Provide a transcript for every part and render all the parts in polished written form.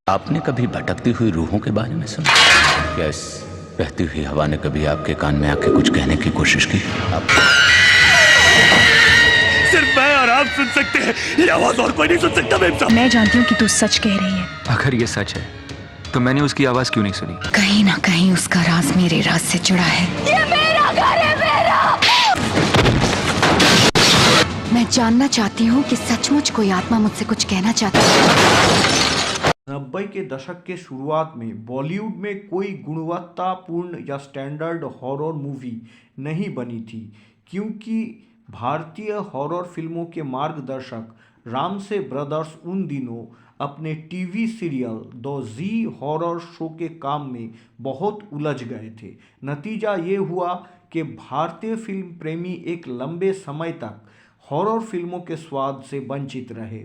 आपने कभी भटकती हुई रूहों के बारे में सुना? क्या इस बहती हुई हवा ने कभी आपके कान में आके कुछ कहने की कोशिश की? आप सिर्फ मैं और आप सुन सकते हैं, ये आवाज और कोई नहीं सुन सकता। मेम साहब, मैं जानती हूँ कि तू सच कह रही है। अगर ये सच है तो मैंने उसकी आवाज क्यों नहीं सुनी? कहीं ना कहीं उसका राज मेरे राज से जुड़ा है। ये मेरा घर है, मेरा। मैं जानना चाहती हूँ कि सचमुच कोई आत्मा मुझसे कुछ कहना चाहती है। 90 के दशक के शुरुआत में बॉलीवुड में कोई गुणवत्तापूर्ण या स्टैंडर्ड हॉरर मूवी नहीं बनी थी, क्योंकि भारतीय हॉरर फिल्मों के मार्गदर्शक रामसे ब्रदर्स उन दिनों अपने TV serial the Zee horror show के काम में बहुत उलझ गए थे। नतीजा ये हुआ कि भारतीय फिल्म प्रेमी एक लंबे समय तक हॉरर फिल्मों के स्वाद से वंचित रहे।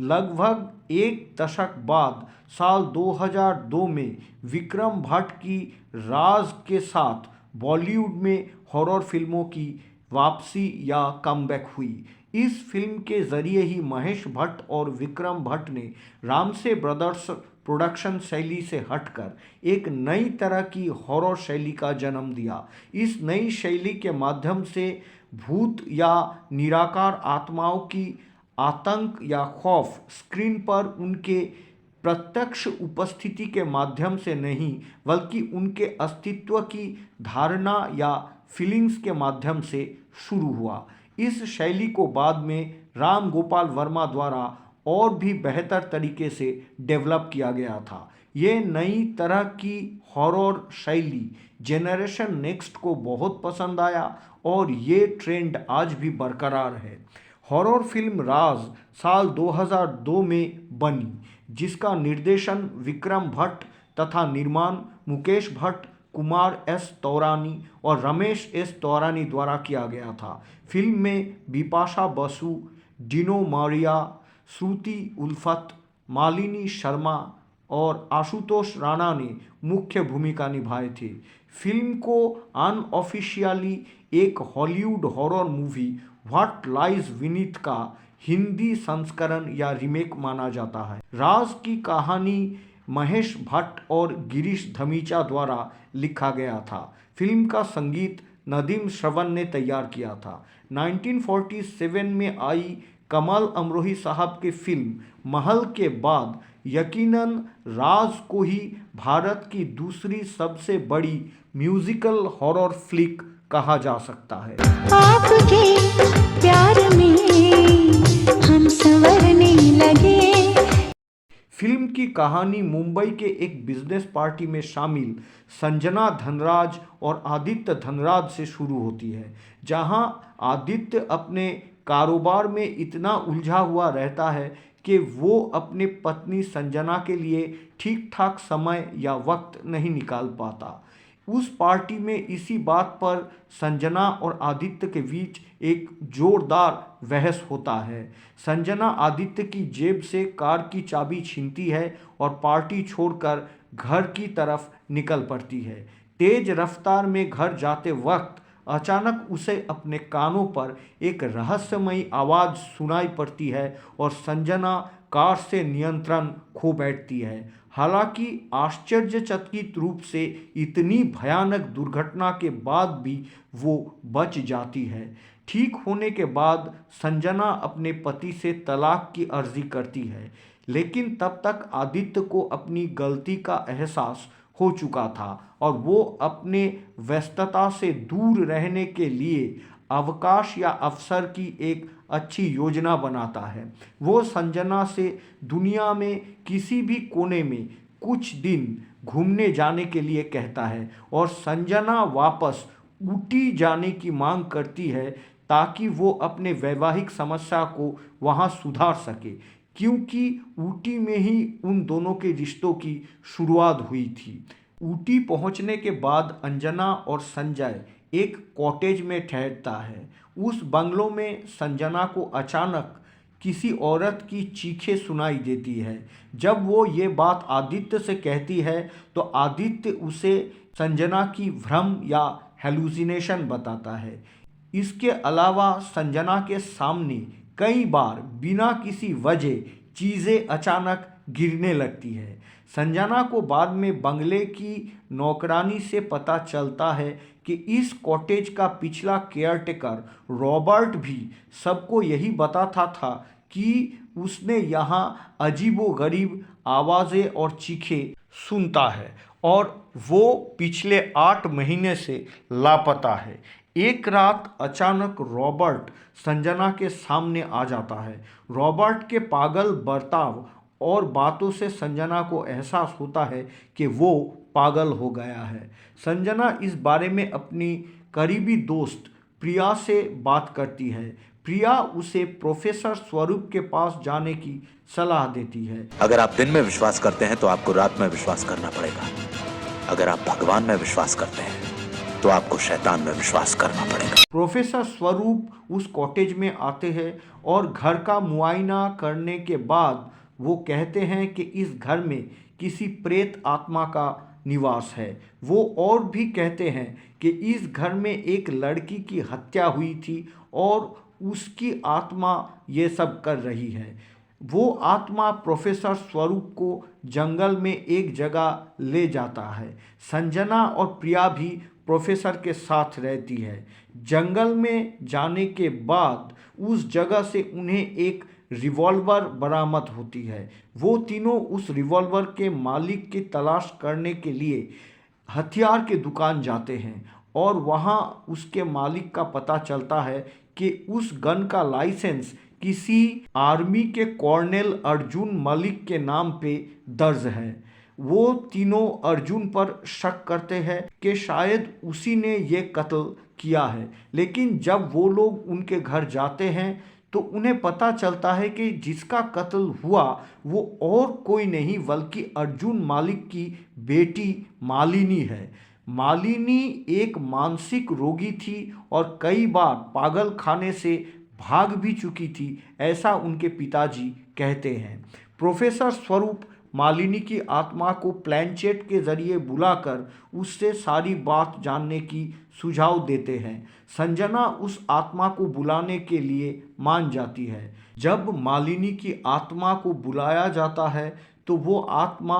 लगभग एक दशक बाद साल 2002 में विक्रम भट्ट की राज के साथ बॉलीवुड में हॉरर फिल्मों की वापसी या कमबैक हुई। इस फिल्म के जरिए ही महेश भट्ट और विक्रम भट्ट ने रामसे ब्रदर्स प्रोडक्शन शैली से हटकर एक नई तरह की हॉरर शैली का जन्म दिया। इस नई शैली के माध्यम से भूत या निराकार आत्माओं की आतंक या खौफ स्क्रीन पर उनके प्रत्यक्ष उपस्थिति के माध्यम से नहीं, बल्कि उनके अस्तित्व की धारणा या फीलिंग्स के माध्यम से शुरू हुआ। इस शैली को बाद में राम गोपाल वर्मा द्वारा और भी बेहतर तरीके से डेवलप किया गया था। ये नई तरह की हॉरर शैली जेनरेशन नेक्स्ट को बहुत पसंद आया और ये ट्रेंड आज भी बरकरार है। हॉरर फिल्म राज साल 2002 में बनी, जिसका निर्देशन विक्रम भट्ट तथा निर्माण मुकेश भट्ट, कुमार एस तौरानी और रमेश एस तौरानी द्वारा किया गया था। फिल्म में बिपाशा बसु, डिनो मारिया, श्रुति उल्फत, मालिनी शर्मा और आशुतोष राणा ने मुख्य भूमिका निभाए थे। फिल्म को अनऑफिशियली एक Hollywood horror movie what lies Vineeth का हिंदी संस्करण या रीमेक माना जाता है। राज की कहानी महेश भट्ट और गिरीश धमीचा द्वारा लिखा गया था। फिल्म का संगीत नदीम श्रवण ने तैयार किया था। 1947 में आई कमल अमरोही साहब की फिल्म महल के बाद यकीनन राज को ही भारत की दूसरी सबसे बड़ी म्यूजिकल हॉरर फ्लिक कहा जा सकता है। आपके प्यार में हम संवरने लगे। फिल्म की कहानी मुंबई के एक बिजनेस पार्टी में शामिल संजना धनराज और आदित्य धनराज से शुरू होती है, जहां आदित्य अपने कारोबार में इतना उलझा हुआ रहता है कि वो अपने पत्नी संजना के लिए ठीक ठाक समय या वक्त नहीं निकाल पाता। उस पार्टी में इसी बात पर संजना और आदित्य के बीच एक जोरदार बहस होता है। संजना आदित्य की जेब से कार की चाबी छीनती है और पार्टी छोड़कर घर की तरफ निकल पड़ती है। तेज रफ्तार में घर जाते वक्त अचानक उसे अपने कानों पर एक रहस्यमयी आवाज़ सुनाई पड़ती है और संजना कार से नियंत्रण खो बैठती है। हालांकि आश्चर्यचकित रूप से इतनी भयानक दुर्घटना के बाद भी वो बच जाती है। ठीक होने के बाद संजना अपने पति से तलाक की अर्जी करती है, लेकिन तब तक आदित्य को अपनी गलती का एहसास हो चुका था और वो अपने व्यस्तता से दूर रहने के लिए अवकाश या अवसर की एक अच्छी योजना बनाता है। वो संजना से दुनिया में किसी भी कोने में कुछ दिन घूमने जाने के लिए कहता है और संजना वापस ऊटी जाने की मांग करती है ताकि वो अपने वैवाहिक समस्या को वहाँ सुधार सके, क्योंकि ऊटी में ही उन दोनों के रिश्तों की शुरुआत हुई थी। ऊटी पहुंचने के बाद अंजना और संजय एक कॉटेज में ठहरता है। उस बंगलों में संजना को अचानक किसी औरत की चीखें सुनाई देती है। जब वो ये बात आदित्य से कहती है तो आदित्य उसे संजना की भ्रम या हेलुसिनेशन बताता है। इसके अलावा संजना के सामने कई बार बिना किसी वजह चीज़ें अचानक गिरने लगती है। संजना को बाद में बंगले की नौकरानी से पता चलता है कि इस कॉटेज का पिछला केयरटेकर रॉबर्ट भी सबको यही बताता था कि उसने यहाँ अजीबोगरीब आवाज़ें और चीखें सुनता है और वो पिछले 8 महीने से लापता है। एक रात अचानक रॉबर्ट संजना के सामने आ जाता है। रॉबर्ट के पागल बर्ताव और बातों से संजना को एहसास होता है कि वो पागल हो गया है। संजना इस बारे में अपनी करीबी दोस्त प्रिया से बात करती है। प्रिया उसे प्रोफेसर स्वरूप के पास जाने की सलाह देती है। अगर आप दिन में विश्वास करते हैं तो आपको रात में विश्वास करना पड़ेगा। अगर आप भगवान में विश्वास करते हैं तो आपको शैतान में विश्वास करना पड़ेगा। प्रोफेसर स्वरूप उस कॉटेज में आते हैं और घर का मुआयना करने के बाद वो कहते हैं कि इस घर में किसी प्रेत आत्मा का निवास है। वो और भी कहते हैं कि इस घर में एक लड़की की हत्या हुई थी और उसकी आत्मा ये सब कर रही है। वो आत्मा प्रोफेसर स्वरूप को जंगल में एक जगह ले जाता है। संजना और प्रिया भी प्रोफेसर के साथ रहती है। जंगल में जाने के बाद उस जगह से उन्हें एक रिवॉल्वर बरामद होती है। वो तीनों उस रिवॉल्वर के मालिक की तलाश करने के लिए हथियार की दुकान जाते हैं और वहाँ उसके मालिक का पता चलता है कि उस गन का लाइसेंस किसी आर्मी के कॉर्नेल अर्जुन मलिक के नाम पे दर्ज है। वो तीनों अर्जुन पर शक करते हैं कि शायद उसी ने ये कत्ल किया है, लेकिन जब वो लोग उनके घर जाते हैं तो उन्हें पता चलता है कि जिसका कत्ल हुआ वो और कोई नहीं बल्कि अर्जुन मालिक की बेटी मालिनी है। मालिनी एक मानसिक रोगी थी और कई बार पागल खाने से भाग भी चुकी थी, ऐसा उनके पिताजी कहते हैं। प्रोफेसर स्वरूप मालिनी की आत्मा को प्लैंचेट के जरिए बुलाकर उससे सारी बात जानने की सुझाव देते हैं। संजना उस आत्मा को बुलाने के लिए मान जाती है। जब मालिनी की आत्मा को बुलाया जाता है तो वो आत्मा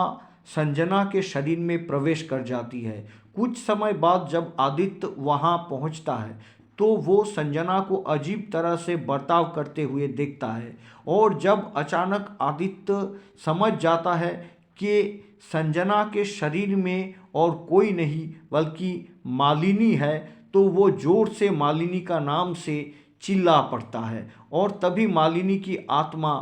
संजना के शरीर में प्रवेश कर जाती है। कुछ समय बाद जब आदित्य वहाँ पहुँचता है तो वो संजना को अजीब तरह से बर्ताव करते हुए देखता है और जब अचानक आदित्य समझ जाता है कि संजना के शरीर में और कोई नहीं बल्कि मालिनी है तो वो जोर से मालिनी का नाम से चिल्ला पड़ता है और तभी मालिनी की आत्मा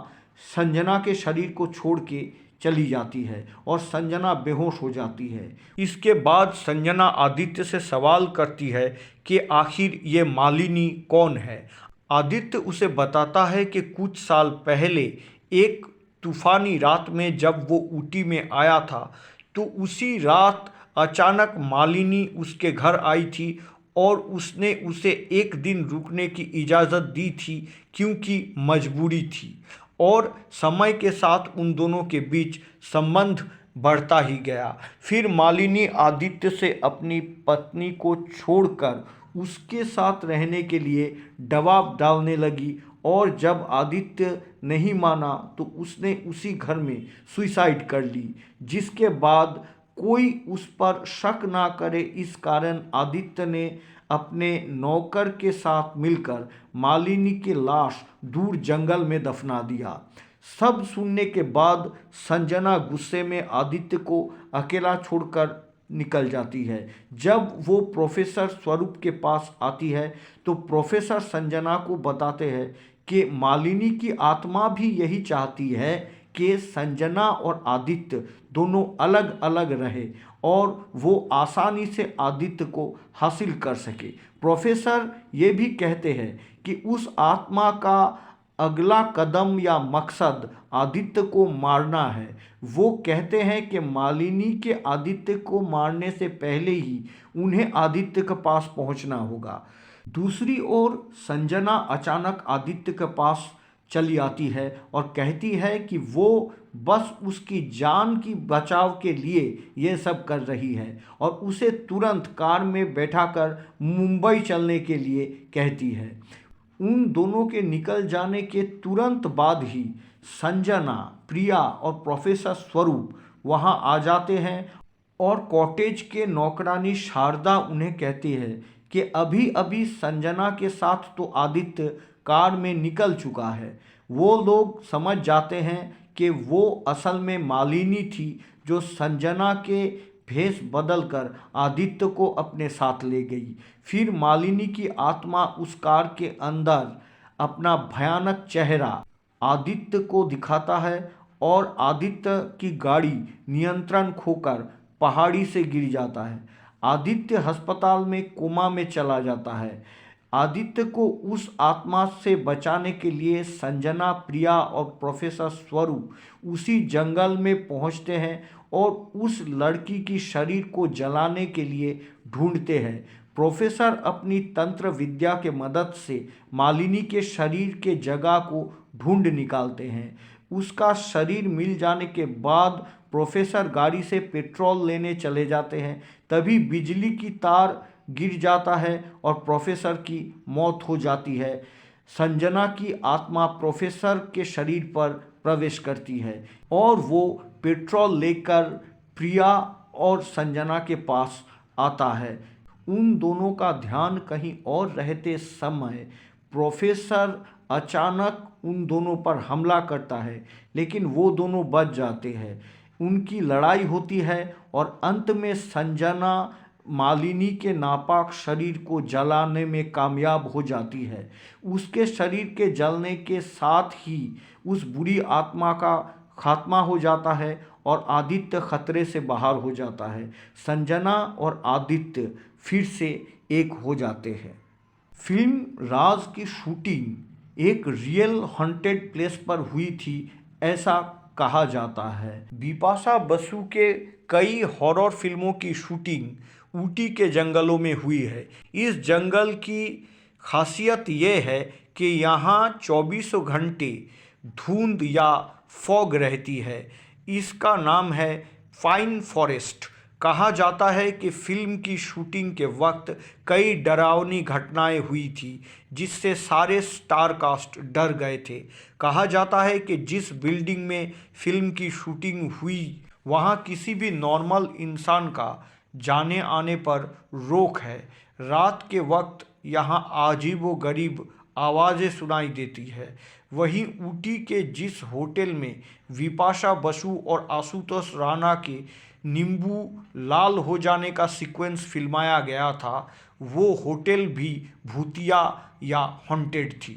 संजना के शरीर को छोड़ के चली जाती है और संजना बेहोश हो जाती है। इसके बाद संजना आदित्य से सवाल करती है कि आखिर ये मालिनी कौन है। आदित्य उसे बताता है कि कुछ साल पहले एक तूफानी रात में जब वो ऊटी में आया था तो उसी रात अचानक मालिनी उसके घर आई थी और उसने उसे एक दिन रुकने की इजाज़त दी थी क्योंकि मजबूरी थी और समय के साथ उन दोनों के बीच संबंध बढ़ता ही गया। फिर मालिनी आदित्य से अपनी पत्नी को छोड़कर उसके साथ रहने के लिए दबाव डालने लगी और जब आदित्य नहीं माना तो उसने उसी घर में सुसाइड कर ली, जिसके बाद कोई उस पर शक ना करे इस कारण आदित्य ने अपने नौकर के साथ मिलकर मालिनी की लाश दूर जंगल में दफना दिया। सब सुनने के बाद संजना गुस्से में आदित्य को अकेला छोड़कर निकल जाती है। जब वो प्रोफेसर स्वरूप के पास आती है तो प्रोफेसर संजना को बताते हैं कि मालिनी की आत्मा भी यही चाहती है कि संजना और आदित्य दोनों अलग अलग रहे और वो आसानी से आदित्य को हासिल कर सके। प्रोफेसर ये भी कहते हैं कि उस आत्मा का अगला कदम या मकसद आदित्य को मारना है। वो कहते हैं कि मालिनी के आदित्य को मारने से पहले ही उन्हें आदित्य के पास पहुंचना होगा। दूसरी ओर संजना अचानक आदित्य के पास चली आती है और कहती है कि वो बस उसकी जान की बचाव के लिए ये सब कर रही है और उसे तुरंत कार में बैठाकर मुंबई चलने के लिए कहती है। उन दोनों के निकल जाने के तुरंत बाद ही संजना, प्रिया और प्रोफेसर स्वरूप वहाँ आ जाते हैं और कॉटेज के नौकरानी शारदा उन्हें कहती है कि अभी अभी संजना के साथ तो आदित्य कार में निकल चुका है। वो लोग समझ जाते हैं कि वो असल में मालिनी थी जो संजना के भेष बदलकर आदित्य को अपने साथ ले गई। फिर मालिनी की आत्मा उस कार के अंदर अपना भयानक चेहरा आदित्य को दिखाता है और आदित्य की गाड़ी नियंत्रण खोकर पहाड़ी से गिर जाता है। आदित्य अस्पताल में कोमा में चला जाता है। आदित्य को उस आत्मा से बचाने के लिए संजना, प्रिया और प्रोफेसर स्वरूप उसी जंगल में पहुंचते हैं और उस लड़की की शरीर को जलाने के लिए ढूंढते हैं। प्रोफेसर अपनी तंत्र विद्या के मदद से मालिनी के शरीर के जगह को ढूंढ निकालते हैं। उसका शरीर मिल जाने के बाद प्रोफेसर गाड़ी से पेट्रोल लेने चले जाते हैं। तभी बिजली की तार गिर जाता है और प्रोफेसर की मौत हो जाती है। संजना की आत्मा प्रोफेसर के शरीर पर प्रवेश करती है और वो पेट्रोल लेकर प्रिया और संजना के पास आता है। उन दोनों का ध्यान कहीं और रहते समय प्रोफेसर अचानक उन दोनों पर हमला करता है, लेकिन वो दोनों बच जाते हैं। उनकी लड़ाई होती है और अंत में संजना मालिनी के नापाक शरीर को जलाने में कामयाब हो जाती है। उसके शरीर के जलने के साथ ही उस बुरी आत्मा का खात्मा हो जाता है और आदित्य खतरे से बाहर हो जाता है। संजना और आदित्य फिर से एक हो जाते हैं। फिल्म राज की शूटिंग एक रियल हॉन्टेड प्लेस पर हुई थी, ऐसा कहा जाता है। बिपाशा बसु के कई हॉरर फिल्मों की शूटिंग ऊटी के जंगलों में हुई है। इस जंगल की खासियत ये है कि यहाँ 24 घंटे धुंध या फॉग रहती है। इसका नाम है फाइन फॉरेस्ट। कहा जाता है कि फिल्म की शूटिंग के वक्त कई डरावनी घटनाएं हुई थी जिससे सारे स्टार कास्ट डर गए थे। कहा जाता है कि जिस बिल्डिंग में फिल्म की शूटिंग हुई वहां किसी भी नॉर्मल इंसान का जाने आने पर रोक है। रात के वक्त यहां अजीबोगरीब आवाज़ें सुनाई देती है। वहीं ऊटी के जिस होटल में बिपाशा बसु और आशुतोष राणा के नींबू लाल हो जाने का सीक्वेंस फिल्माया गया था, वो होटल भी भूतिया या हॉन्टेड थी।